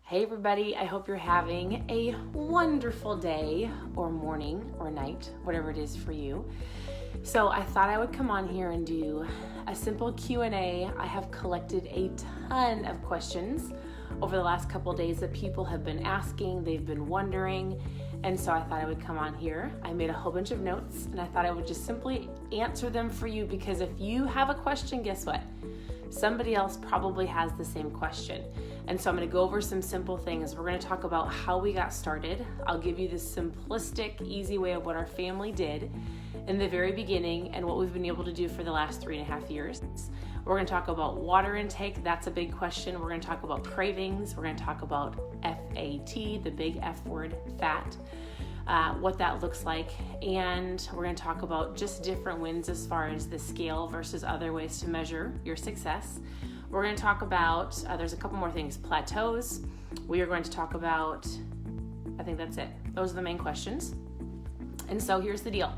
Hey everybody, I hope you're having a wonderful day or morning or night, whatever it is for you. So I thought I would come on here and do a simple Q&A. I have collected a ton of questions over the last couple of days that people have been asking, they've been wondering, and so I thought I would come on here. I made a whole bunch of notes and I thought I would just simply answer them for you, because if you have a question, guess what? Somebody else probably has the same question. And so I'm going to go over some simple things. We're going to talk about how we got started. I'll give you the simplistic, easy way of what our family did in the very beginning and what we've been able to do for the last 3.5 years. We're going to talk about water intake. That's a big question. We're going to talk about cravings. We're going to talk about FAT, the big F word, fat, what that looks like. And we're going to talk about just different wins as far as the scale versus other ways to measure your success. We're going to talk about, there's a couple more things, plateaus. We are going to talk about, I think that's it. Those are the main questions. And so here's the deal.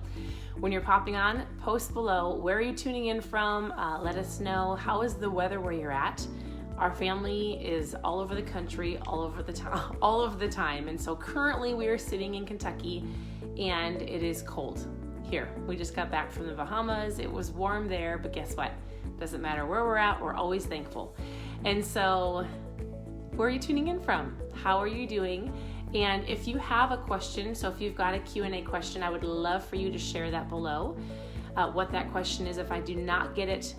When you're popping on, post below, where are you tuning in from? Let us know, how is the weather where you're at? Our family is all over the country, all of the time. And so currently we are sitting in Kentucky and it is cold here. We just got back from the Bahamas. It was warm there, but guess what? Doesn't matter where we're at, we're always thankful. And so where are you tuning in from? How are you doing? And if you have a question, so if you've got a Q&A question, I would love for you to share that below. What that question is, if I don't get it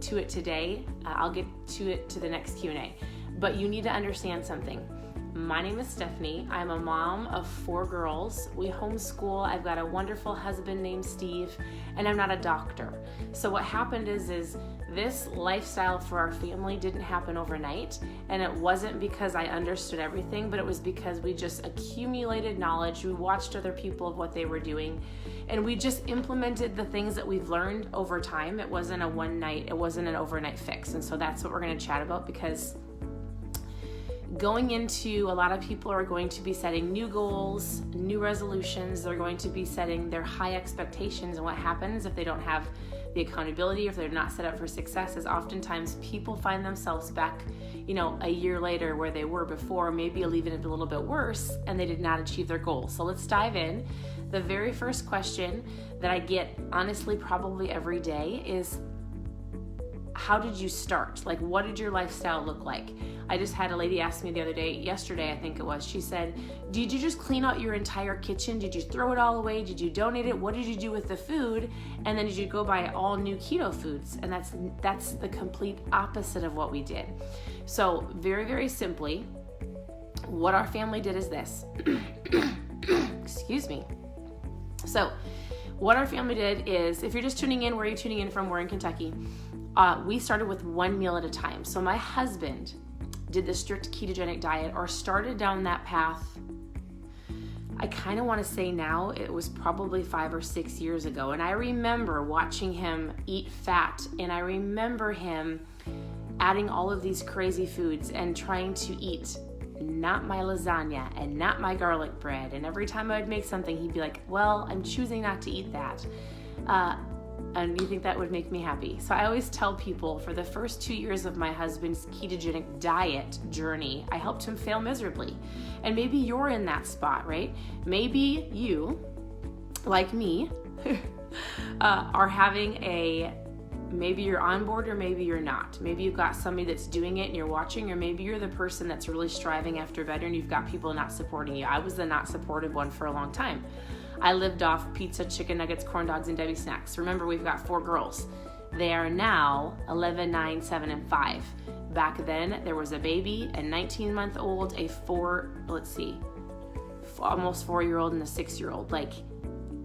to it today, I'll get to it to the next Q&A. But you need to understand something. My name is Stephanie. I'm a mom of 4 girls. We homeschool. I've got a wonderful husband named Steve, and I'm not a doctor. So what happened is this lifestyle for our family didn't happen overnight, and it wasn't because I understood everything, but it was because we just accumulated knowledge. We watched other people of what they were doing, and we just implemented the things that we've learned over time. It wasn't it wasn't an overnight fix. And so that's what we're going to chat about, because going into, a lot of people are going to be setting new goals, new resolutions. They're going to be setting their high expectations. And what happens if they don't have the accountability, if they're not set up for success, is oftentimes people find themselves back, a year later where they were before, maybe even a little bit worse, and they did not achieve their goals. So let's dive in. The very first question that I get, honestly, probably every day is, how did you start? Like, what did your lifestyle look like? I just had a lady ask me yesterday, I think it was, she said, did you just clean out your entire kitchen? Did you throw it all away? Did you donate it? What did you do with the food? And then did you go buy all new keto foods? And that's the complete opposite of what we did. So very, very simply, what our family did is this. Excuse me. So what our family did is, if you're just tuning in, where are you tuning in from? We're in Kentucky. We started with one meal at a time. So my husband did the strict ketogenic diet, or started down that path. I kind of want to say now it was probably 5 or 6 years ago. And I remember watching him eat fat, and I remember him adding all of these crazy foods and trying to eat not my lasagna and not my garlic bread. And every time I would make something, he'd be like, well, I'm choosing not to eat that. And you think that would make me happy? So I always tell people, for the first 2 years of my husband's ketogenic diet journey, I helped him fail miserably. And maybe you're in that spot, right? Maybe you, like me, are having maybe you're on board or maybe you're not. Maybe you've got somebody that's doing it and you're watching, or maybe you're the person that's really striving after better and you've got people not supporting you. I was the not supportive one for a long time. I lived off pizza, chicken nuggets, corn dogs, and Debbie snacks. Remember, we've got 4 girls. They are now 11, 9, 7, and 5. Back then, there was a baby, a 19-month-old, almost 4-year-old, and a 6-year-old. Like,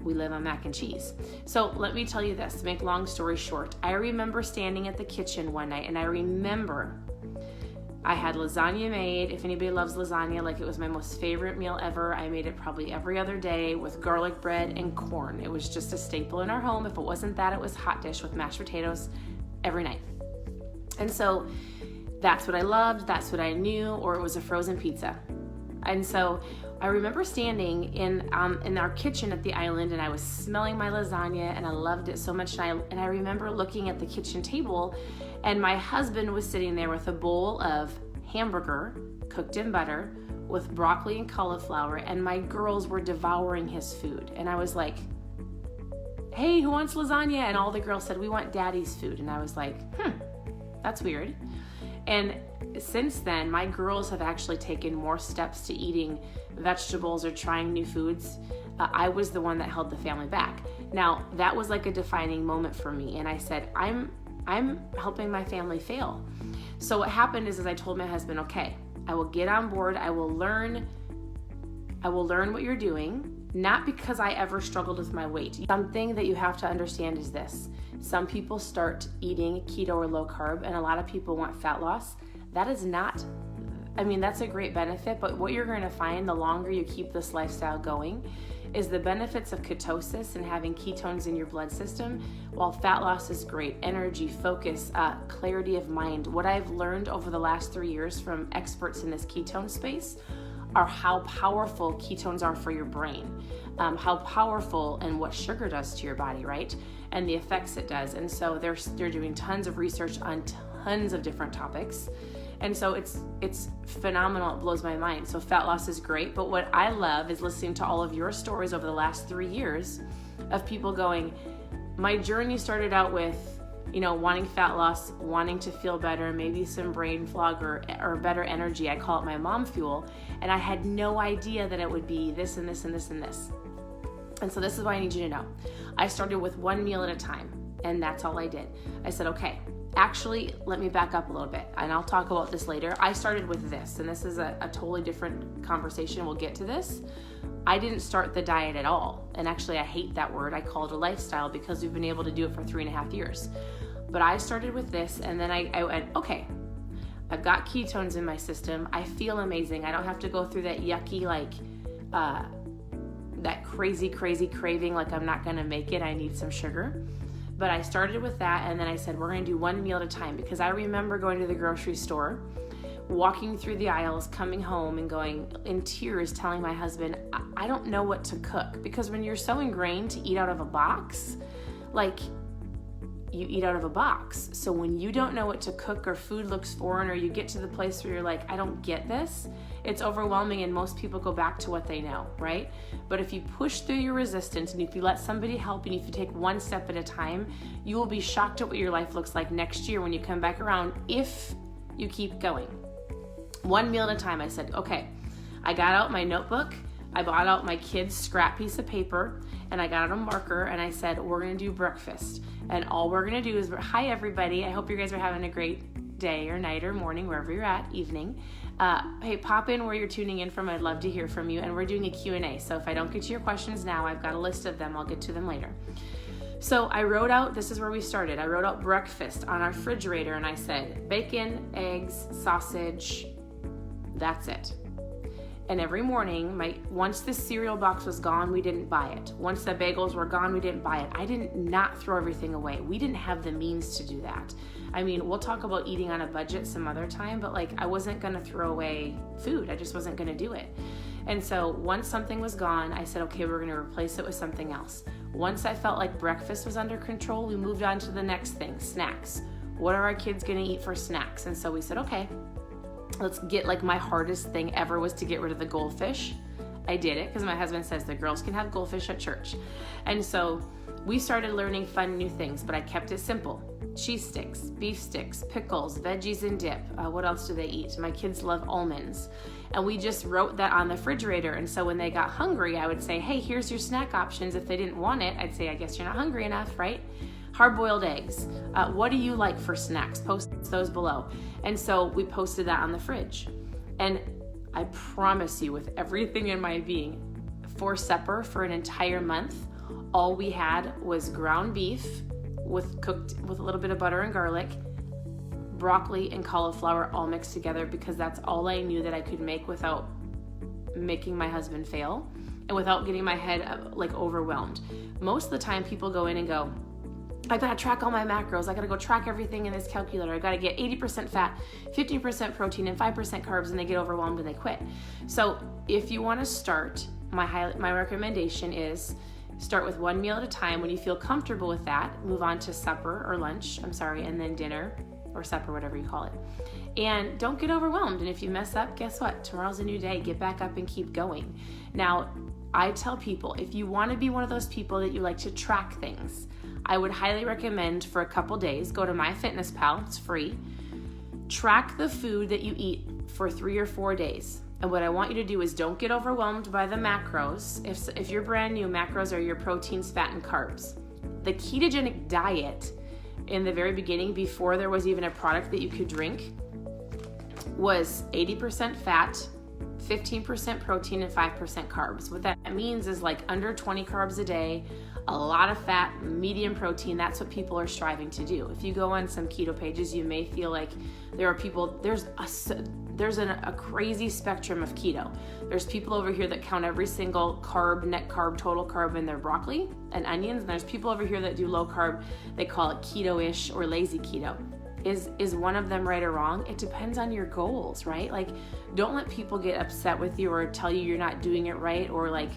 we live on mac and cheese. So let me tell you this, to make long story short. I remember standing at the kitchen one night, and I remember I had lasagna made. If anybody loves lasagna, like, it was my most favorite meal ever. I made it probably every other day with garlic bread and corn. It was just a staple in our home. If it wasn't that, it was hot dish with mashed potatoes every night. And so that's what I loved. That's what I knew, or it was a frozen pizza. And so I remember standing in our kitchen at the island, and I was smelling my lasagna, and I loved it so much. And I remember looking at the kitchen table, and my husband was sitting there with a bowl of hamburger cooked in butter with broccoli and cauliflower, and my girls were devouring his food. And I was like, hey, who wants lasagna? And all the girls said, we want daddy's food. And I was like, that's weird. And since then, my girls have actually taken more steps to eating vegetables or trying new foods. I was the one that held the family back. Now, that was like a defining moment for me. And I said, I'm helping my family fail. So what happened is I told my husband, okay, I will get on board. I will learn what you're doing, not because I ever struggled with my weight. Something that you have to understand is this. Some people start eating keto or low carb, and a lot of people want fat loss. That is not, that's a great benefit, but what you're going to find the longer you keep this lifestyle going is the benefits of ketosis and having ketones in your blood system. While fat loss is great, energy, focus, clarity of mind. What I've learned over the last 3 years from experts in this ketone space are how powerful ketones are for your brain, how powerful and what sugar does to your body, right? And the effects it does. And so they're doing tons of research on tons of different topics. And so it's phenomenal. It blows my mind. So fat loss is great. But what I love is listening to all of your stories over the last 3 years of people going, my journey started out with, wanting fat loss, wanting to feel better, maybe some brain fog or better energy. I call it my mom fuel. And I had no idea that it would be this and this and this and this. And so this is what I need you to know. I started with one meal at a time, and that's all I did. I said, okay, actually, let me back up a little bit, and I'll talk about this later. I started with this, and this is a totally different conversation. We'll get to this. I didn't start the diet at all. And actually, I hate that word. I call it a lifestyle because we've been able to do it for 3.5 years. But I started with this, and then I went, okay, I've got ketones in my system. I feel amazing. I don't have to go through that yucky, that crazy craving, like I'm not gonna make it. I need some sugar. But I started with that, and then I said, we're gonna do one meal at a time, because I remember going to the grocery store, walking through the aisles, coming home and going in tears, telling my husband, I don't know what to cook. Because when you're so ingrained to eat out of a box, you eat out of a box. So when you don't know what to cook, or food looks foreign, or you get to the place where you're like, I don't get this, it's overwhelming, and most people go back to what they know, right? But if you push through your resistance, and if you let somebody help, and if you take one step at a time, you will be shocked at what your life looks like next year when you come back around, if you keep going. One meal at a time. I said, okay, I got out my notebook, I bought out my kids' scrap piece of paper, and I got out a marker, and I said, we're gonna do breakfast. And all we're gonna do is, hi everybody, I hope you guys are having a great day or night or morning, wherever you're at, evening. Hey, pop in where you're tuning in from. I'd love to hear from you. And we're doing a Q&A. So if I don't get to your questions now, I've got a list of them. I'll get to them later. So I wrote out, this is where we started. I wrote out breakfast on our refrigerator, and I said, bacon, eggs, sausage, that's it. And every morning, once the cereal box was gone, we didn't buy it. Once the bagels were gone, we didn't buy it. I didn't not throw everything away. We didn't have the means to do that. We'll talk about eating on a budget some other time, but I wasn't gonna throw away food. I just wasn't gonna do it. And so once something was gone, I said, okay, we're gonna replace it with something else. Once I felt like breakfast was under control, we moved on to the next thing, snacks. What are our kids gonna eat for snacks? And so we said, okay, let's get, my hardest thing ever was to get rid of the goldfish. I did it because my husband says the girls can have goldfish at church. And so we started learning fun new things, but I kept it simple. Cheese sticks, beef sticks, pickles, veggies and dip. What else do they eat? My kids love almonds. And we just wrote that on the refrigerator. And so when they got hungry, I would say, hey, here's your snack options. If they didn't want it, I'd say, I guess you're not hungry enough, right? Hard-boiled eggs. What do you like for snacks? Post those below. And so we posted that on the fridge. And I promise you, with everything in my being, for supper for an entire month, all we had was ground beef cooked with a little bit of butter and garlic, broccoli and cauliflower all mixed together, because that's all I knew that I could make without making my husband fail and without getting my head overwhelmed. Most of the time people go in and go, I gotta track all my macros. I gotta go track everything in this calculator. I gotta get 80% fat, 15% protein, and 5% carbs, and they get overwhelmed and they quit. So if you wanna start, my recommendation is start with one meal at a time. When you feel comfortable with that, move on to supper or lunch, and then dinner, or supper, whatever you call it. And don't get overwhelmed. And if you mess up, guess what? Tomorrow's a new day. Get back up and keep going. Now, I tell people, if you want to be one of those people that you like to track things, I would highly recommend for a couple days, go to MyFitnessPal, it's free. Track the food that you eat for 3 or 4 days. And what I want you to do is don't get overwhelmed by the macros. If you're brand new, macros are your proteins, fat, and carbs. The ketogenic diet in the very beginning, before there was even a product that you could drink, was 80% fat, 15% protein, and 5% carbs. What that means is like under 20 carbs a day, a lot of fat, medium protein. That's what people are striving to do. If you go on some keto pages, you may feel like there are people, there's a crazy spectrum of keto. There's people over here that count every single carb, net carb, total carb in their broccoli and onions. And there's people over here that do low carb. They call it keto-ish or lazy keto. Is one of them right or wrong? It depends on your goals, right? Like, don't let people get upset with you or tell you you're not doing it right, or like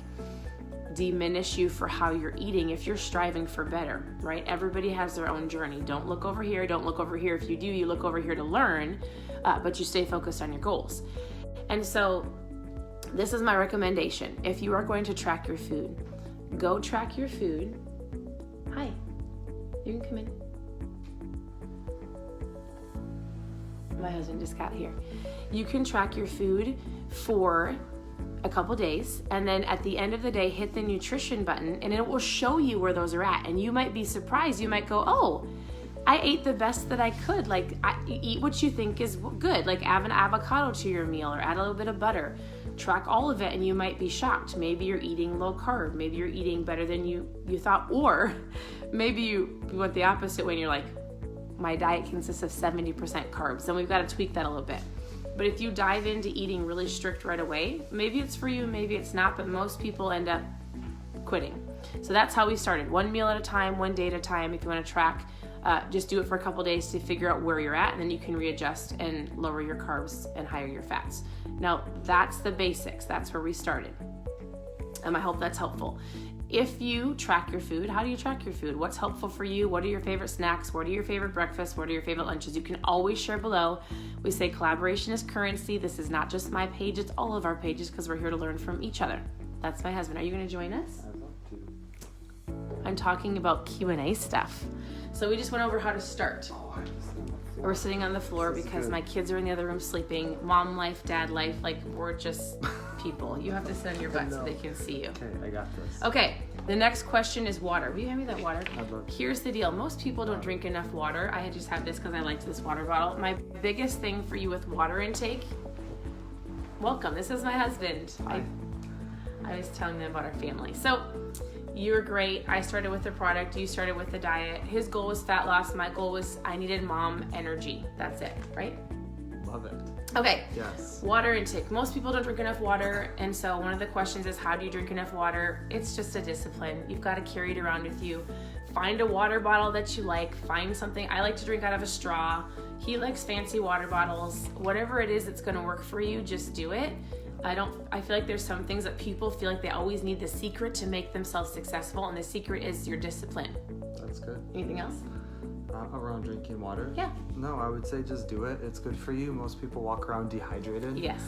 diminish you for how you're eating if you're striving for better, right? Everybody has their own journey. Don't look over here. Don't look over here. If you do, you look over here to learn, but you stay focused on your goals. And so this is my recommendation. If you are going to track your food, go track your food. Hi, you can come in. My husband just got here. You can track your food for a couple days, and then at the end of the day, hit the nutrition button, and it will show you where those are at. And you might be surprised. You might go, oh, I ate the best that I could. Like, eat what you think is good. Like, add an avocado to your meal or add a little bit of butter. Track all of it, and you might be shocked. Maybe you're eating low carb. Maybe you're eating better than you thought. Or maybe you went the opposite way and you're like, my diet consists of 70% carbs. Then we've got to tweak that a little bit. But if you dive into eating really strict right away, maybe it's for you, maybe it's not, but most people end up quitting. So that's how we started. 1 meal at a time, 1 day at a time. If you want to track, just do it for a couple days to figure out where you're at, and then you can readjust and lower your carbs and higher your fats. Now, that's the basics. That's where we started. I hope that's helpful. If you track your food, how do you track your food? What's helpful for you? What are your favorite snacks? What are your favorite breakfasts? What are your favorite lunches? You can always share below. We say collaboration is currency. This is not just my page, it's all of our pages, because we're here to learn from each other. That's my husband. Are you going to join us? I'd love to. I'm talking about Q&A stuff. So we just went over how to start. We're sitting on the floor because my kids are in the other room sleeping. Mom life, dad life, like we're just people. You have to sit on your butt so they can see you. Okay, I got this. Okay, the next question is water. Will you hand me that water? I'd love to. Here's the deal. Most people don't drink enough water. I just have this because I liked this water bottle. My biggest thing for you with water intake, welcome. This is my husband. Hi. I was telling them about our family. So you're great. I started with the product. You started with the diet. His goal was fat loss. My goal was I needed mom energy. That's it, right? Love it. Okay. Yes. Water intake. Most people don't drink enough water. And so one of the questions is, how do you drink enough water? It's just a discipline. You've got to carry it around with you. Find a water bottle that you like. Find something. I like to drink out of a straw. He likes fancy water bottles. Whatever it is that's going to work for you, just do it. I feel like there's some things that people feel like they always need the secret to make themselves successful, and the secret is your discipline. That's good. Anything else? Around drinking water? Yeah. No, I would say just do it. It's good for you. Most people walk around dehydrated. Yes.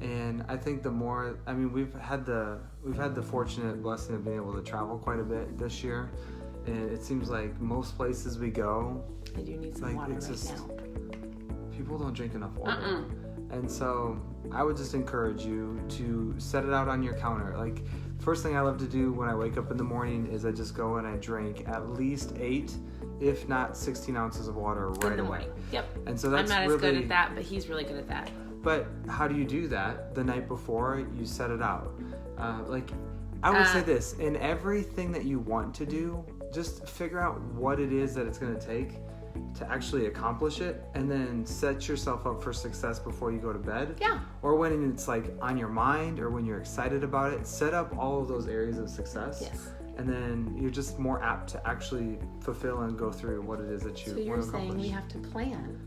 And I think we've had the fortunate blessing of being able to travel quite a bit this year, and it seems like most places we go, I do need some water right now. People don't drink enough water. Uh-uh. And so I would just encourage you to set it out on your counter. Like, first thing I love to do when I wake up in the morning is I just go and I drink at least 8, if not 16 ounces of water right in the away. morning. Yep. And so that's I'm not really, as good at that, but he's really good at that. But how do you do that? The night before, you set it out. I would say this, in everything that you want to do, just figure out what it is that it's going to take to actually accomplish it, and then set yourself up for success before you go to bed. Yeah. Or when it's like on your mind, or when you're excited about it, set up all of those areas of success. Yes. And then you're just more apt to actually fulfill and go through what it is that you want to accomplish. So you're saying we have to plan.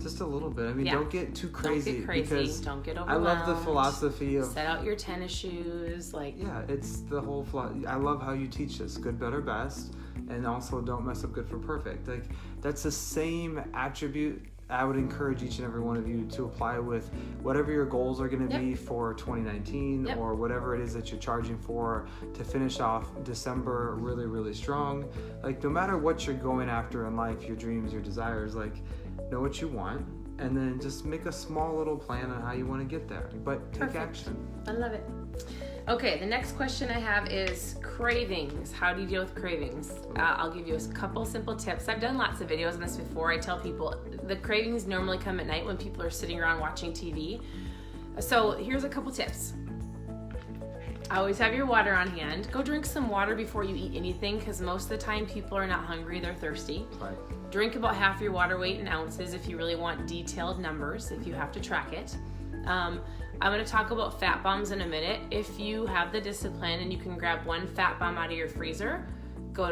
Just a little bit. I mean, Yeah. don't get too crazy. Don't get crazy. Because Don't get I overwhelmed. love the philosophy of... Set out your tennis shoes. Yeah, it's the whole... I love how you teach this. Good, better, best. and also don't mess up good for perfect. Like, that's the same attribute I would encourage each and every one of you to apply with whatever your goals are going to be for 2019 or whatever it is that you're charging for to finish off December really, really strong. Like, no matter what you're going after in life, your dreams, your desires, like, know what you want, and then just make a small little plan on how you want to get there. But take action. I love it. Okay, the next question I have is cravings. How do you deal with cravings? I'll give you a couple simple tips. I've done lots of videos on this before. I tell people the cravings normally come at night when people are sitting around watching TV. So here's a couple tips. Always have your water on hand. Go drink some water before you eat anything, because most of the time people are not hungry, they're thirsty. Right. Drink about half your water weight in ounces if you really want detailed numbers, if you have to track it. I'm going to talk about fat bombs in a minute. If you have the discipline and you can grab one fat bomb out of your freezer, you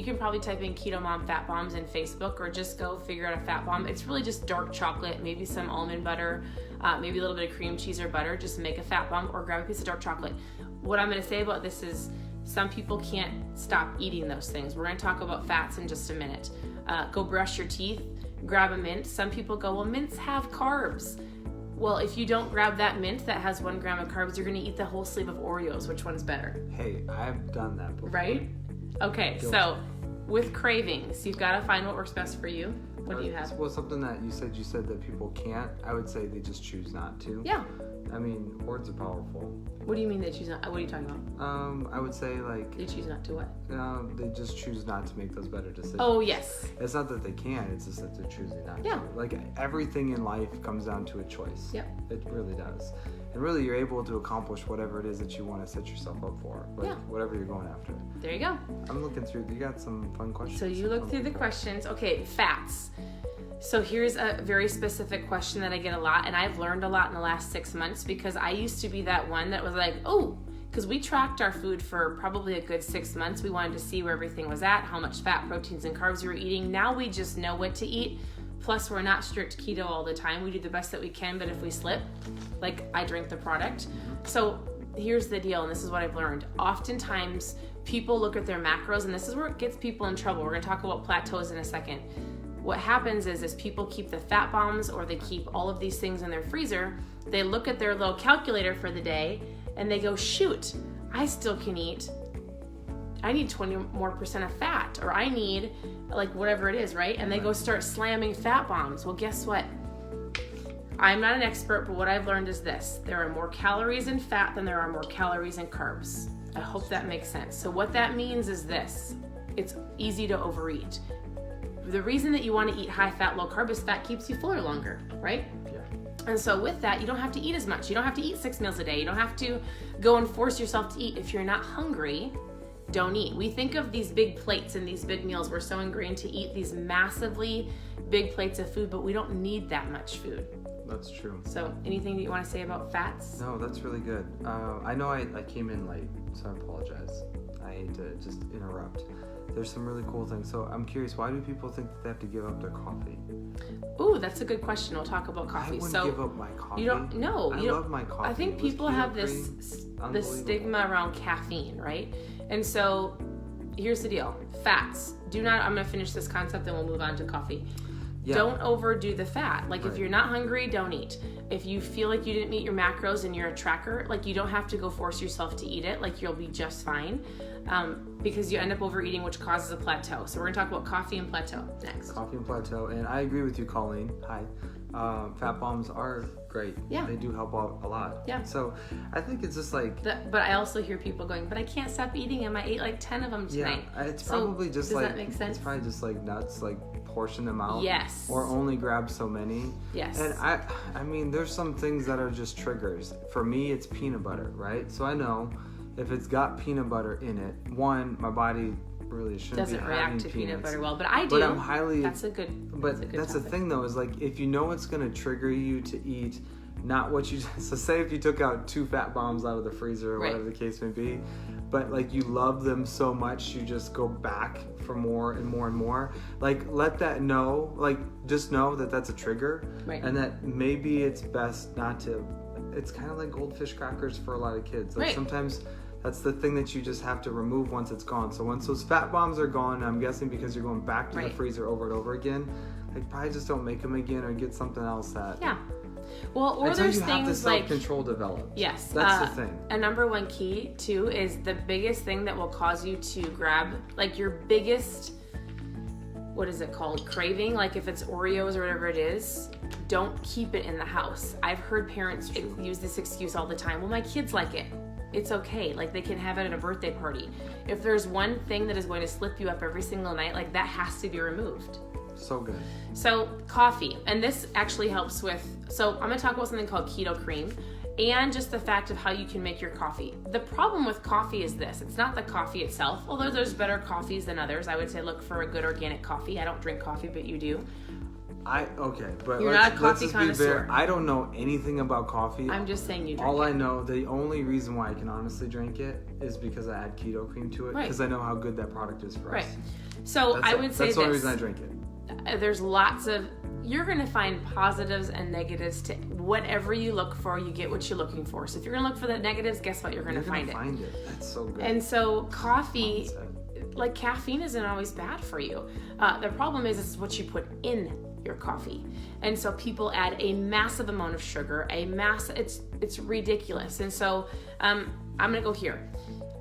can probably type in KetoMOM fat bombs in Facebook, or just go figure out a fat bomb. It's really just dark chocolate, maybe some almond butter, maybe a little bit of cream cheese or butter. Just make a fat bomb or grab a piece of dark chocolate. What I'm going to say about this is some people can't stop eating those things. We're going to talk about fats in just a minute. Go brush your teeth, grab a mint. Some people go, well, mints have carbs. Well, if you don't grab that mint that has 1 gram of carbs, you're going to eat the whole sleeve of Oreos. Which one's better? Hey, I've done that before. Right? Okay, so with cravings, you've got to find what works best for you. What do you have? Well, something that you said that people can't, I would say they just choose not to. Yeah. I mean, words are powerful. What do you mean they choose not? What are you talking about? I would say, like... They choose not to what? They just choose not to make those better decisions. Oh, yes. It's not that they can't, it's just that they're choosing not to. Like, everything in life comes down to a choice. Yep. It really does. And really, you're able to accomplish whatever it is that you want to set yourself up for. Like, whatever you're going after. There you go. I'm looking through... You got some fun questions. So you look through the questions. Okay, fats. So here's a very specific question that I get a lot, and I've learned a lot in the last 6 months, because I used to be that one that was like, oh, because we tracked our food for probably a good 6 months. We wanted to see where everything was at, how much fat, proteins, and carbs we were eating. Now we just know what to eat. Plus, we're not strict keto all the time. We do the best that we can, but if we slip, like, I drink the product. So here's the deal, and this is what I've learned. Oftentimes, people look at their macros, and this is where it gets people in trouble. We're going to talk about plateaus in a second. What happens is people keep the fat bombs, or they keep all of these things in their freezer. They look at their little calculator for the day and they go, shoot, I still can eat. I need 20% more of fat, or I need like whatever it is, right? And they go start slamming fat bombs. Well, guess what? I'm not an expert, but what I've learned is this. There are more calories in fat than there are more calories in carbs. I hope that makes sense. So what that means is this. It's easy to overeat. The reason that you want to eat high fat, low carb is fat keeps you fuller longer, right? Yeah. And so with that, you don't have to eat as much. You don't have to eat 6 meals a day. You don't have to go and force yourself to eat. If you're not hungry, don't eat. We think of these big plates and these big meals. We're so ingrained to eat these massively big plates of food, but we don't need that much food. That's true. So anything that you want to say about fats? No, that's really good. I know I came in late, so I apologize. I hate to just interrupt. There's some really cool things. So I'm curious, why do people think that they have to give up their coffee? Ooh, that's a good question. We'll talk about coffee. I wouldn't give up my coffee. You don't? No, I love my coffee. I think people have this stigma around caffeine, right? And so here's the deal. Fats. I'm going to finish this concept, then we'll move on to coffee. Yeah. Don't overdo the fat. Like, if you're not hungry, don't eat. If you feel like you didn't meet your macros and you're a tracker, like, you don't have to go force yourself to eat it. Like, you'll be just fine, because you end up overeating, which causes a plateau. So we're gonna talk about coffee and plateau next. Coffee and plateau, and I agree with you, Colleen. Hi. Fat bombs are great. Yeah. They do help out a lot. Yeah. So I think it's just like... But I also hear people going, but I can't stop eating them. I ate like 10 of them tonight. Yeah, it's probably just does like... Does that make sense? It's probably just like nuts, like portion them out. Yes. Or only grab so many. Yes. And I mean, there's some things that are just triggers. For me, it's peanut butter, right? So I know if it's got peanut butter in it, one, my body really shouldn't doesn't be react to peanuts. peanut butter well, but I do. But I'm highly... That's a good But that's the thing, though, is like, if you know it's going to trigger you to eat not what you... So say if you took out 2 fat bombs out of the freezer or whatever the case may be, but like you love them so much, you just go back for more and more and more. Like, let that know, like, just know that that's a trigger. Right. And that maybe it's best not to... It's kind of like goldfish crackers for a lot of kids. Like, sometimes... That's the thing that you just have to remove once it's gone. So once those fat bombs are gone, I'm guessing because you're going back to the freezer over and over again, like probably just don't make them again or get something else that. Yeah. Well, or until there's you have the things like self-control developed. Yes. That's the thing. A number one key too is the biggest thing that will cause you to grab like your biggest, what is it called? Craving. Like if it's Oreos or whatever it is, don't keep it in the house. I've heard parents use this excuse all the time. Well, my kids like it. It's okay. Like they can have it at a birthday party. If there's one thing that is going to slip you up every single night, like that has to be removed. So good. So coffee, and this actually helps with, so I'm going to talk about something called Keto Cream and just the fact of how you can make your coffee. The problem with coffee is this. It's not the coffee itself, although there's better coffees than others. I would say look for a good organic coffee. I don't drink coffee, but you do. But you're not a coffee connoisseur. I don't know anything about coffee. I'm just saying you drink All it. I know, the only reason why I can honestly drink it is because I add keto cream to it, because I know how good that product is for us. Right. So I would say that's the only reason I drink it. There's lots of, you're going to find positives and negatives to whatever you look for. You get what you're looking for. So if you're going to look for the negatives, guess what? You're going to find it. That's so good. And so coffee, like caffeine isn't always bad for you. The problem is this is what you put in your coffee. And so people add a massive amount of sugar, it's ridiculous. And so I'm going to go here.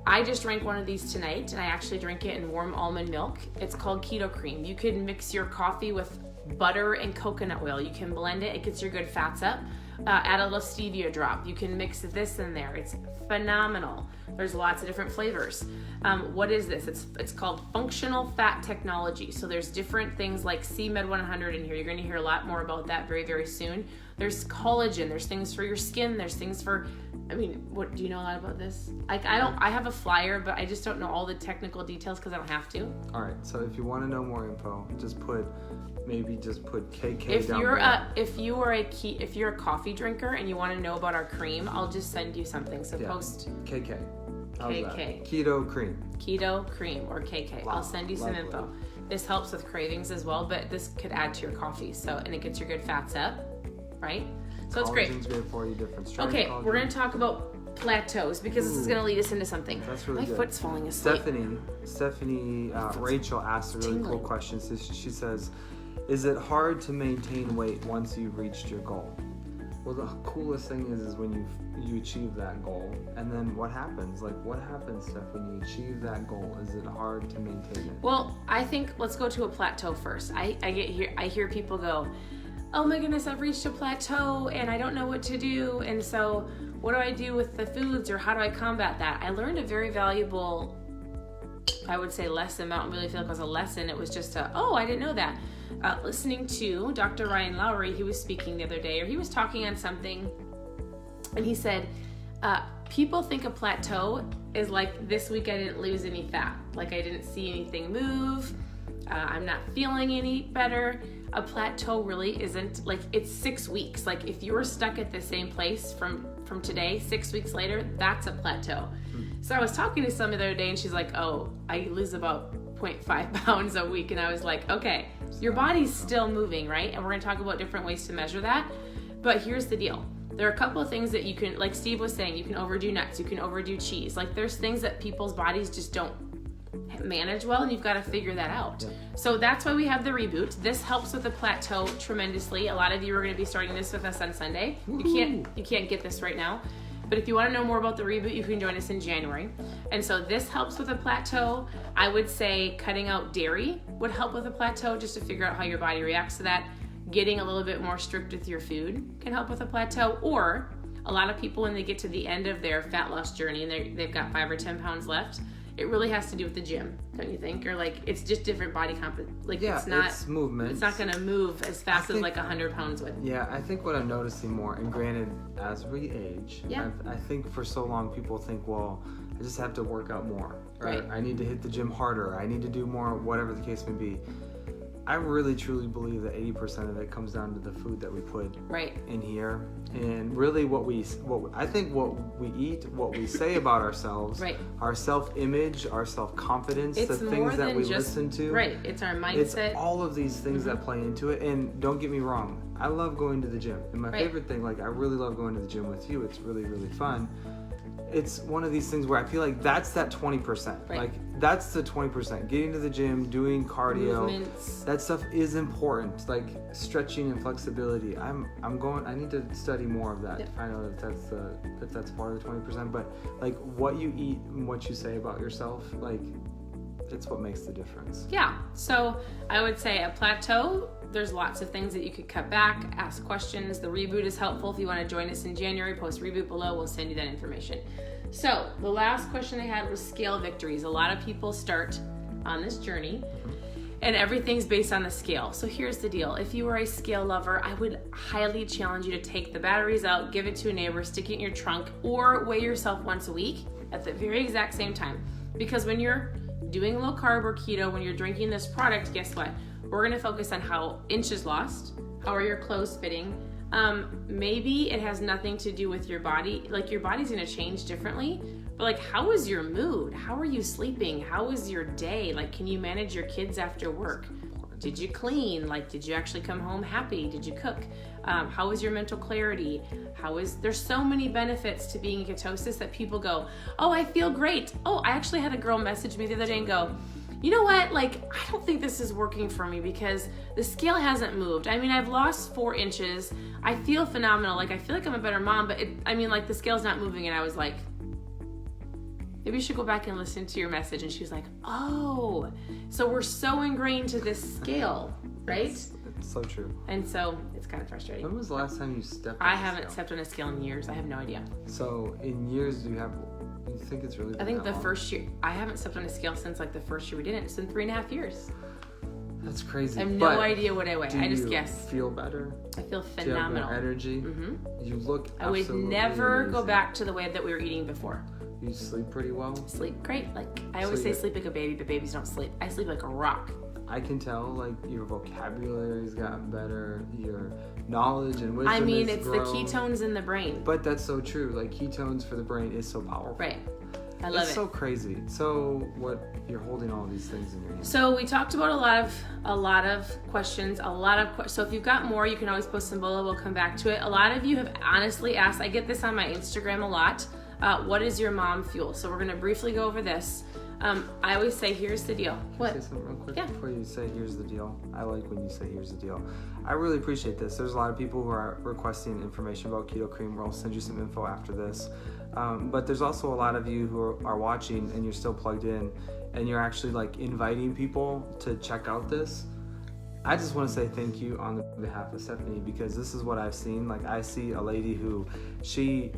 I just drank one of these tonight, and I actually drink it in warm almond milk. It's called Keto Cream. You can mix your coffee with butter and coconut oil. You can blend it. It gets your good fats up. Add a little stevia drop. You can mix this in there. It's phenomenal. There's lots of different flavors. What is this? It's called functional fat technology. So there's different things like CMed 100 in here. You're going to hear a lot more about that very, very soon. There's collagen. There's things for your skin. There's things for, what do you know a lot about this? I have a flyer, but I just don't know all the technical details because I don't have to. All right. So if you want to know more info, just put KK if down you're below. if you're a coffee drinker and you want to know about our cream, I'll just send you something. So post KK. How's KK. That? Keto Cream. Keto Cream or KK. Wow, I'll send you some lovely. info. This helps with cravings as well, but this could add to your coffee. And it gets your good fats up, right? So it's great. Collagen's great for you, different strength. Okay, we're going to talk about plateaus because this is going to lead us into something. That's really My good. foot's falling asleep. Stephanie Rachel asked a really cool question. So she says, is it hard to maintain weight once you've reached your goal? Well, the coolest thing is when you achieve that goal, and then what happens? Like, what happens, Steph, when you achieve that goal? Is it hard to maintain it? Well, I think let's go to a plateau first. I hear people go, oh my goodness, I've reached a plateau and I don't know what to do. And so what do I do with the foods, or how do I combat that? I learned a very valuable, I would say lesson. I don't really feel like it was a lesson. It was just I didn't know that. Listening to Dr. Ryan Lowry, he was speaking the other day, or he was talking on something, and he said, people think a plateau is like, this week I didn't lose any fat. Like I didn't see anything move. I'm not feeling any better. A plateau really isn't, like, it's 6 weeks. Like if you were stuck at the same place from today, 6 weeks later, that's a plateau. So I was talking to somebody the other day and she's like, oh, I lose about 0.5 pounds a week. And I was like, okay, your body's still moving, right? And we're going to talk about different ways to measure that. But here's the deal. There are a couple of things that you can, like Steve was saying, you can overdo nuts, you can overdo cheese. Like there's things that people's bodies just don't manage well, and you've got to figure that out. Yeah. So that's why we have the reboot. This helps with the plateau tremendously. A lot of you are going to be starting this with us on Sunday. Woo-hoo. You can't get this right now. But if you want to know more about the reboot, you can join us in January. And so this helps with a plateau. I would say cutting out dairy would help with a plateau, just to figure out how your body reacts to that. Getting a little bit more strict with your food can help with a plateau. Or a lot of people, when they get to the end of their fat loss journey and they've got 5 or 10 pounds left, it really has to do with the gym, don't you think? Or like, it's just different body comp. Like it's movement. It's not going to move as fast as like 100 pounds would. Yeah, I think what I'm noticing more, and granted, as we age, I think for so long people think, well, I just have to work out more. Right. I need to hit the gym harder. I need to do more, whatever the case may be. I really truly believe that 80% of it comes down to the food that we put in here, and really what we eat, what we say about ourselves, our self-image, our self-confidence, the things that we listen to. Right, it's our mindset. It's all of these things that play into it. And don't get me wrong, I love going to the gym. And my Right. favorite thing, like I really love going to the gym with you. It's really, really fun. It's one of these things where I feel like that's that 20%. Right. Like that's the 20%. Getting to the gym, doing cardio, Movements. that stuff is important. Like stretching and flexibility. I need to study more of that Yep. to find out if that's part of the 20%. But like what you eat and what you say about yourself, like it's what makes the difference. Yeah. So I would say a plateau, there's lots of things that you could cut back, ask questions. The reboot is helpful. If you want to join us in January, post reboot below. We'll send you that information. So the last question I had was scale victories. A lot of people start on this journey and everything's based on the scale. So here's the deal. If you are a scale lover, I would highly challenge you to take the batteries out, give it to a neighbor, stick it in your trunk, or weigh yourself once a week at the very exact same time. Because when you're doing low carb or keto, when you're drinking this product, guess what? We're gonna focus on how inches lost, how are your clothes fitting. Maybe it has nothing to do with your body, like your body's gonna change differently, but like how is your mood? How are you sleeping? How is your day? Like can you manage your kids after work? Did you clean? Like did you actually come home happy? Did you cook? How is your mental clarity? There's so many benefits to being in ketosis that people go, oh, I feel great. Oh, I actually had a girl message me the other day and go, you know what? Like, I don't think this is working for me because the scale hasn't moved. I mean, I've lost 4 inches. I feel phenomenal. Like, I feel like I'm a better mom, but the scale's not moving. And I was like, maybe you should go back and listen to your message. And she was like, oh, so we're so ingrained to this scale, right? It's so true. And so it's kind of frustrating. When was the last time you stepped on I a haven't scale? stepped on a scale in years. I have no idea. So in years, you think it's really been I think that the long? first year, I haven't stepped on a scale since like the first year we did it. It's been 3.5 years. That's crazy. I have But no idea what I weigh. I just guess. Do you feel better? I feel Do you have phenomenal. more energy? Mm-hmm. You look I would absolutely never amazing. go back to the way that we were eating before. You sleep pretty well? Sleep great. Like I always So say, you- sleep like a baby, but babies don't sleep. I sleep like a rock. I can tell, like, your vocabulary's gotten better, your knowledge and wisdom I mean, has it's grown. the ketones in the brain. But that's so true. Like, ketones for the brain is so powerful. Right. I love It's it. so crazy. So, you're holding all these things in your hands. So we talked about a lot of questions, so if you've got more, you can always post them below. We'll come back to it. A lot of you have honestly asked, I get this on my Instagram a lot, what is your mom fuel? So we're going to briefly go over this. I always say, here's the deal. Can I say something real quick Yeah. before you say here's the deal? I like when you say here's the deal. I really appreciate this. There's a lot of people who are requesting information about Keto Cream. We'll send you some info after this. But there's also a lot of you who are watching and you're still plugged in and you're actually like inviting people to check out this. I just want to say thank you on behalf of Stephanie, because this is what I've seen. Like, I see a lady who she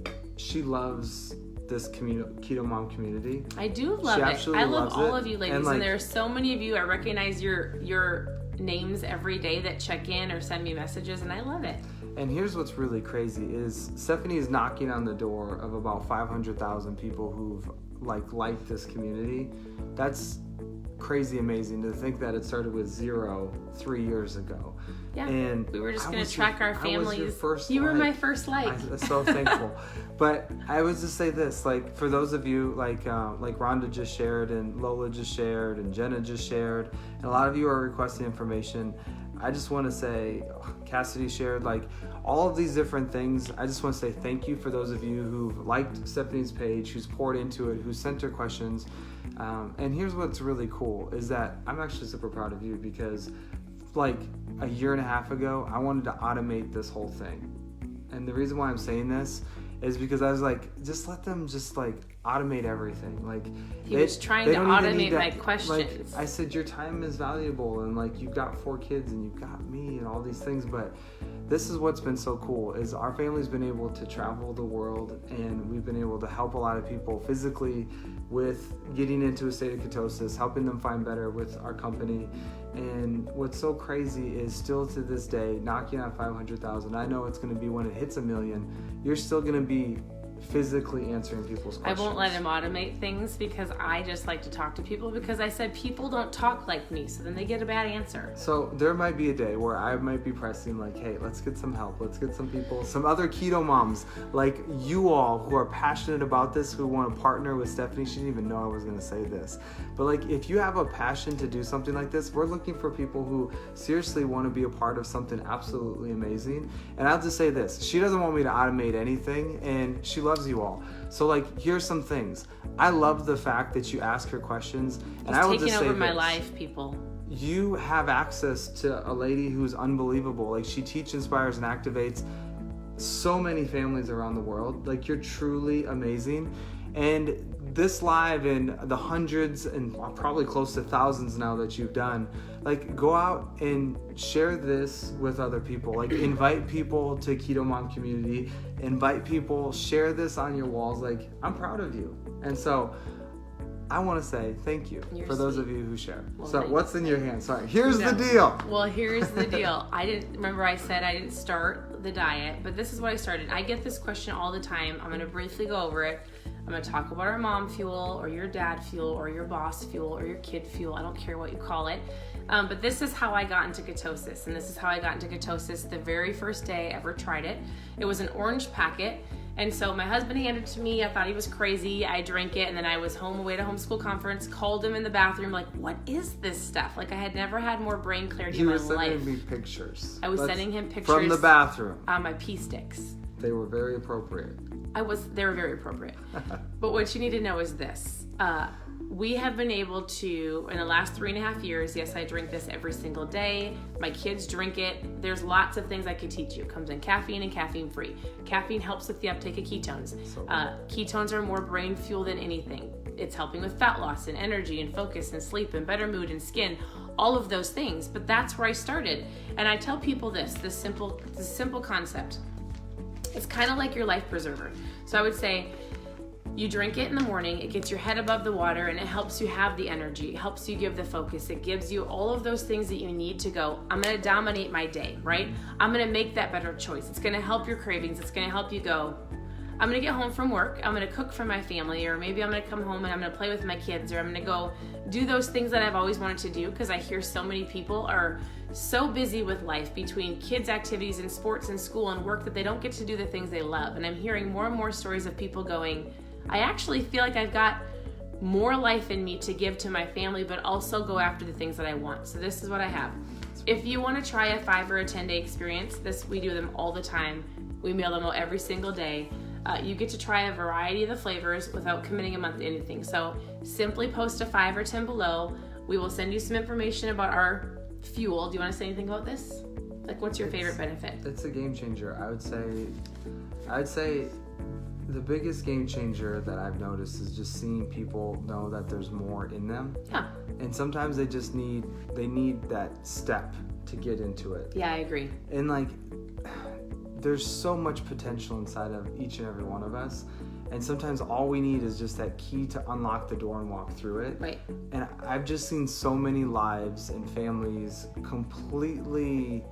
loves this KetoMOM community. I do love She it. absolutely I love loves all it. of you ladies, And, like, and there are so many of you. I recognize your names every day that check in or send me messages, and I love it. And here's what's really crazy is Stephanie is knocking on the door of about 500,000 people who've liked this community. That's crazy amazing to think that it started with 0 3 years ago. Yeah, And we were just I going was to track your- our I was your families. first You were like. my first like. I'm so thankful. But I would just say this, like, for those of you like Rhonda just shared and Lola just shared and Jenna just shared, and a lot of you are requesting information. I just want to say, Cassidy shared, like, all of these different things. I just want to say thank you for those of you who've liked Stephanie's page, who's poured into it, who sent her questions. And here's what's really cool is that I'm actually super proud of you, because like a year and a half ago, I wanted to automate this whole thing. And the reason why I'm saying this is because I was like, just let them just like automate everything. Like, He was trying to don't even need automate my questions. Like, I said, your time is valuable, and like, you've got 4 kids and you've got me and all these things. But this is what's been so cool is our family's been able to travel the world, and we've been able to help a lot of people physically with getting into a state of ketosis, helping them find better with our company. And what's so crazy is still to this day, knocking on 500,000. I know it's going to be when it hits 1 million, you're still going to be physically answering people's questions. I won't let him automate things because I just like to talk to people, because I said people don't talk like me, so then they get a bad answer. So there might be a day where I might be pressing like, hey, let's get some help. Let's get some people, some other keto moms like you all who are passionate about this, who want to partner with Stephanie. She didn't even know I was going to say this. But like, if you have a passion to do something like this, we're looking for people who seriously want to be a part of something absolutely amazing. And I'll just say this, she doesn't want me to automate anything, and she loves you all. So like, here's some things. I love the fact that you ask her questions, and I will just say taking over my this. life, people. You have access to a lady who's unbelievable. Like, she teaches, inspires, and activates so many families around the world. Like, you're truly amazing. And this live and the hundreds and probably close to thousands now that you've done, like, go out and share this with other people. Like, invite people to KetoMOM community, invite people, share this on your walls. Like, I'm proud of you. And so I want to say thank you for those of you who share. Well, so what's in your hand? Sorry. Here's the deal. Well, here's the deal. I said I didn't start the diet, but this is what I started. I get this question all the time. I'm going to briefly go over it. I'm going to talk about our mom fuel, or your dad fuel, or your boss fuel, or your kid fuel. I don't care what you call it. But this is how I got into ketosis. And this is how I got into ketosis the very first day I ever tried it. It was an orange packet. And so my husband handed it to me. I thought he was crazy. I drank it, and then I was home away to homeschool conference, called him in the bathroom, like, what is this stuff? Like, I had never had more brain clarity in my life. He was sending me pictures. I was sending him pictures. From the bathroom. On my pee sticks. They were very appropriate. They were very appropriate. But what you need to know is this. We have been able to, in the last 3.5 years, yes, I drink this every single day. My kids drink it. There's lots of things I could teach you. It comes in caffeine and caffeine free. Caffeine helps with the uptake of ketones. Ketones are more brain fuel than anything. It's helping with fat loss and energy and focus and sleep and better mood and skin, all of those things. But that's where I started. And I tell people this simple concept. It's kind of like your life preserver. So I would say, you drink it in the morning, it gets your head above the water, and it helps you have the energy, it helps you give the focus, it gives you all of those things that you need to go, I'm gonna dominate my day, right? I'm gonna make that better choice. It's gonna help your cravings, it's gonna help you go, I'm gonna get home from work, I'm gonna cook for my family, or maybe I'm gonna come home and I'm gonna play with my kids, or I'm gonna go do those things that I've always wanted to do, because I hear so many people are so busy with life between kids' activities and sports and school and work that they don't get to do the things they love. And I'm hearing more and more stories of people going, I actually feel like I've got more life in me to give to my family, but also go after the things that I want. So this is what I have. If you want to try a 5 or a 10-day experience, we do them all the time. We mail them out every single day. You get to try a variety of the flavors without committing a month to anything. So simply post a 5 or 10 below. We will send you some information about our fuel. Do you want to say anything about this? Like, what's your favorite benefit? It's a game changer. I would say the biggest game changer that I've noticed is just seeing people know that there's more in them. Yeah. And sometimes they need that step to get into it. Yeah, I agree. And like, there's so much potential inside of each and every one of us. And sometimes all we need is just that key to unlock the door and walk through it. Right. And I've just seen so many lives and families completely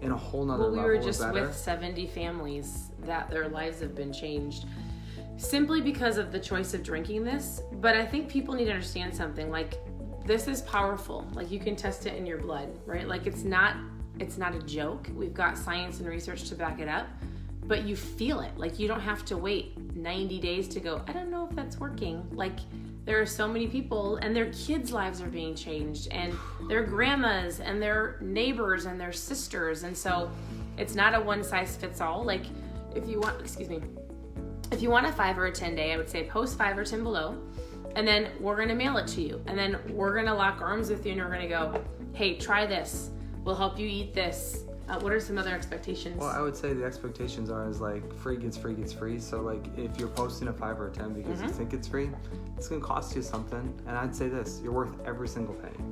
in a whole nother level. Well, we were just with 70 families that their lives have been changed simply because of the choice of drinking this. But I think people need to understand something. Like, this is powerful. Like, you can test it in your blood, right? Like, it's not a joke. We've got science and research to back it up. But you feel it. Like, you don't have to wait 90 days to go, I don't know if that's working. Like, there are so many people, and their kids' lives are being changed, and their grandmas and their neighbors and their sisters. And so it's not a one size fits all. Like, if you want a 5 or a 10 day, I would say post 5 or 10 below, and then we're going to mail it to you. And then we're going to lock arms with you, and we're going to go, hey, try this. We'll help you eat this. What are some other expectations? Well, I would say the expectations are like free gets free gets free. So like, if you're posting a 5 or a 10 because you think it's free, it's going to cost you something. And I'd say this, you're worth every single penny.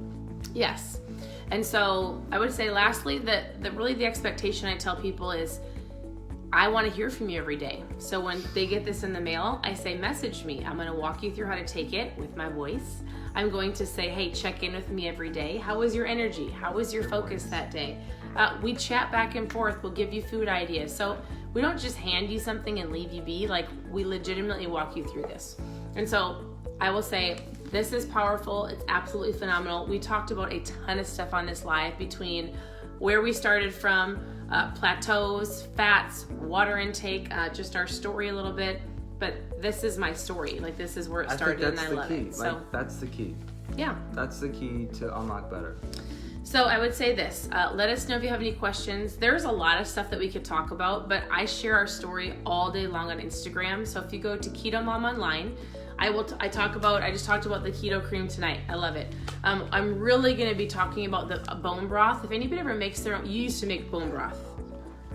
Yes. And so I would say lastly, that really the expectation I tell people is, I want to hear from you every day. So when they get this in the mail, I say, message me. I'm going to walk you through how to take it with my voice. I'm going to say, hey, check in with me every day. How was your energy? How was your focus that day? We chat back and forth. We'll give you food ideas. So we don't just hand you something and leave you be. Like, we legitimately walk you through this. And so I will say, this is powerful. It's absolutely phenomenal. We talked about a ton of stuff on this live, between where we started from, plateaus, fats, water intake, just our story a little bit. But this is my story. Like, this is where it started, and I love it. So that's the key. Yeah. That's the key to unlock better. So I would say this, let us know if you have any questions. There's a lot of stuff that we could talk about, but I share our story all day long on Instagram. So if you go to KetoMOM online, I just talked about the keto cream tonight. I love it. I'm really going to be talking about the bone broth. If anybody ever makes their own, you used to make bone broth,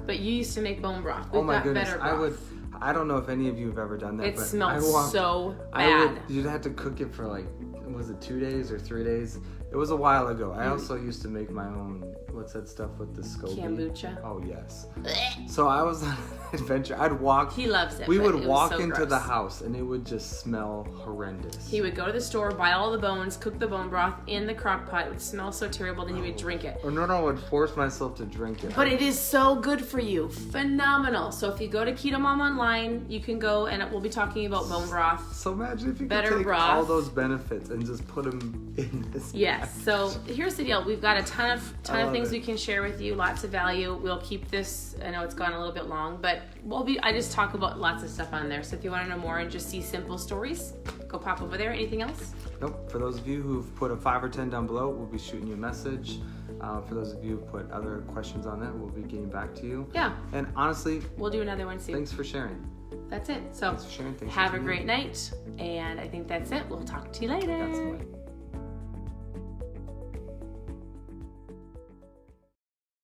but you used to make bone broth. We've got better broth. I don't know if any of you have ever done that. It smells so bad. You'd have to cook it for like, was it 2 days or 3 days? It was a while ago. I also used to make my own, what's that stuff with the SCOBY? Kombucha. Oh, yes. So I was on an adventure. He loves it. We would walk into the house and it would just smell horrendous. He would go to the store, buy all the bones, cook the bone broth in the crock pot. It would smell so terrible, then he would drink it. Or no, I would force myself to drink it. But it is so good for you. Phenomenal. So if you go to KetoMOM online, you can go, and we'll be talking about bone broth. So imagine if you could take all those benefits and just put them in this. Yes. So here's the deal. We've got a ton of things we can share with you. Lots of value. We'll keep this. I know it's gone a little bit long, but I just talk about lots of stuff on there. So if you want to know more and just see simple stories, go pop over there. Anything else? Nope. For those of you who've put a 5 or 10 down below, we'll be shooting you a message. For those of you who put other questions on that, we'll be getting back to you. Yeah. And honestly, we'll do another one soon. Thanks for sharing. That's it. So thanks for sharing. Have a great night. And I think that's it. We'll talk to you later.